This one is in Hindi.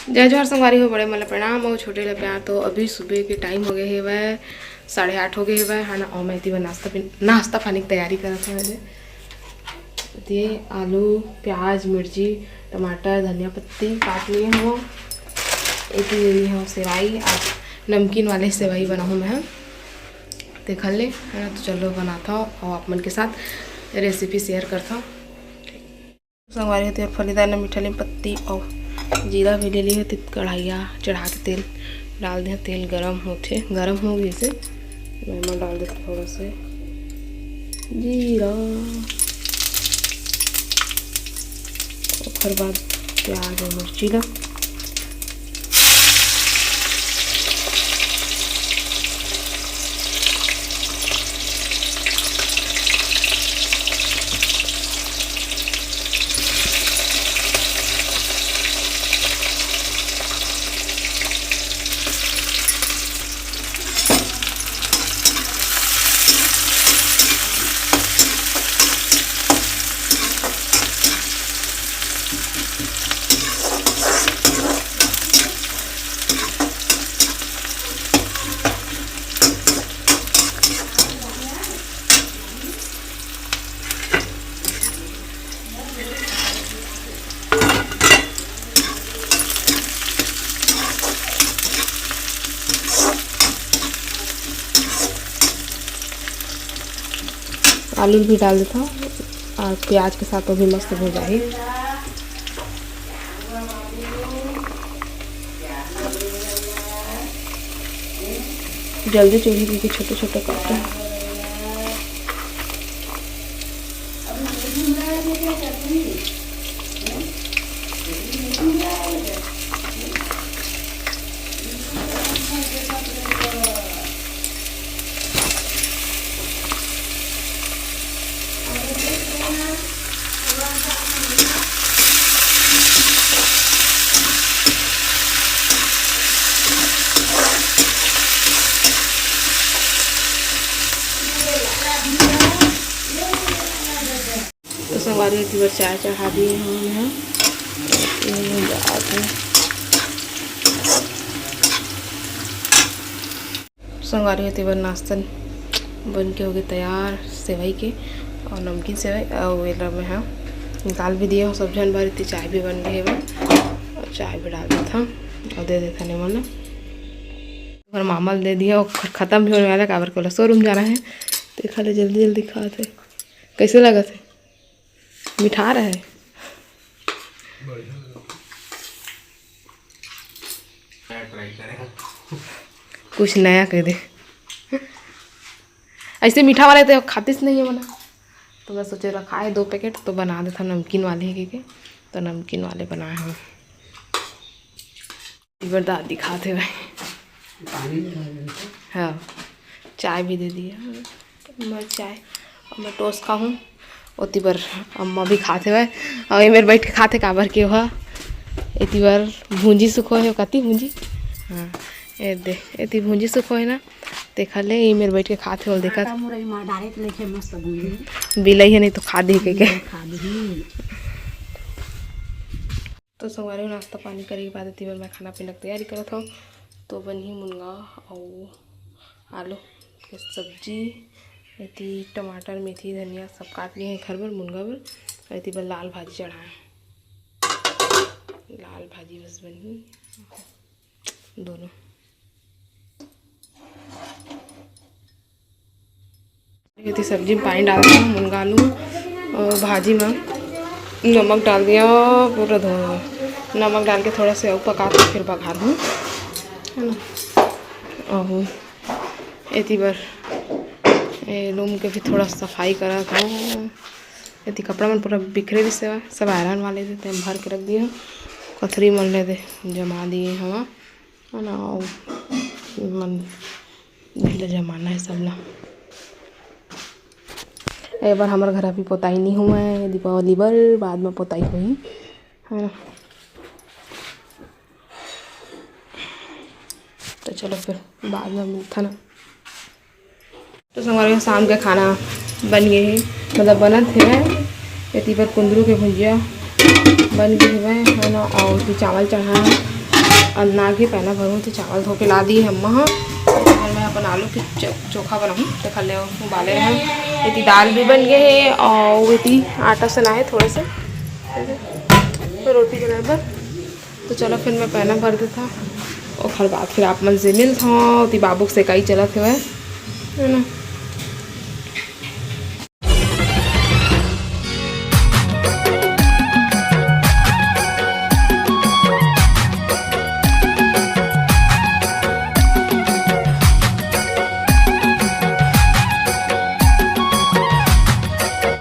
जय जोहर संगवारी हो, बड़े मतलब प्रणाम और छोटे ले प्यार। तो अभी सुबह के टाइम हो गए है, वह 8:30 हो गए है है ना। और मैं तीन नाश्ता पानी की तैयारी करते हैं। वजह ये आलू प्याज मिर्ची टमाटर धनिया पत्ती काट लिए हो। एक लेनी हो सेवई, आज नमकीन वाले सेवई बनाऊँ मैं देख ले है ना। तो चलो बनाता हूँ और आप मन के साथ रेसिपी शेयर करता हूँ। संगवारी होती है फलीदार ने मीठा नीम पत्ती और जीरा भी ले ली है। कढ़ाइया चढ़ा के तेल डाल दिया। तेल गरम हो गई से मैं डाल देती थोड़ा से जीरा, और बाद प्याज और मिर्ची ला आलू भी डाल देता हूँ और प्याज के साथ वो भी मस्त हो जाए। जल्दी चूल्हे क्योंकि छोटे छोटे काटते हैं। तो संगवारी एक बार चाय चढ़ा दिए हैं। संगवारी होती बार नाश्ता बन के हो गए तैयार। सेवई के और नमकीन सेवई और वेला में है निकाल भी दिया। सब जन भर इतनी चाय भी बन गई है और चाय भी डाल देता और दे देता निमन। और मामल दे दिया और ख़त्म भी होने वाला। काबर को शोरूम जाना है। देखा ले जल्दी जल्दी खाते कैसे लगा थे। मिठा रहा है कुछ नया कह दे। ऐसे मीठा वाले तो खातीस नहीं है बना। तो मैं सोचे रखा है 2 पैकेट तो बना देता नमकीन वाले के। तो नमकीन वाले बनाए हम दादी खाते भाई। हाँ चाय भी दे दिया। मैं चाय और मैं टोस्ट खाऊँ उतनी बार अम्मा भी खाते हुए और ये मेरे बैठ के खाते काबर के हुआ। इतनी बार भूंजी सुखो है कती भूंजी। हाँ ये दे इतनी भूंजी सुखो है ना। देखा ले ये मेरे बैठ के खाते हो देखा बिलाई है नहीं तो खा दी के। तो संगवारी नाश्ता पानी करे के बाद इतनी बार मैं खाना पीना की तैयारी करत हूँ। तो बनी मुनगा और आलू के सब्जी। इतनी टमाटर मेथी धनिया सब काट लिए हैं घर पर मुनगा पर। इतनी बार लाल भाजी चढ़ाए। लाल भाजी बस बनी दोनों। इतनी सब्जी में पानी डाल दिया मुनगा आलू और भाजी में नमक डाल दिया पूरा धो। नमक डाल के थोड़ा से और पका के फिर बघार हूँ है ना। और इतनी बार रूम के भी थोड़ा सफाई करा था। इतनी कपड़ा मन पूरा बिखरे भी सेवा सब आयरन वाले देते हैं भर के रख दिए। कथरी मन ले दे जमा दिए हवा है ना। मन ले जमाना है सब ला। एक बार हमारे घर अभी पोताई नहीं हुआ है। दीपावली बर बाद में पोताई हुई है ना। तो चलो फिर बाद में मिलता ना। तो हमारे शाम का खाना बन गए है मतलब बनत है। इतनी बार कुंदरू के भुजिया बन गई है ना। और चावल चढ़ा है नागे पहना भरूँ तो चावल धो के ला दिए अम्मा। हाँ फिर मैं अपन आलू के चोखा बनाऊँ तो खल उबाले रहे। इतनी दाल भी बन गए है और इतनी आटा सना है थोड़े से तो रोटी बनाए बर। तो चलो फिर मैं पहना भर देता और हर बात फिर आप मन से मिलता हूँ। बाबू से कई चलत है ना।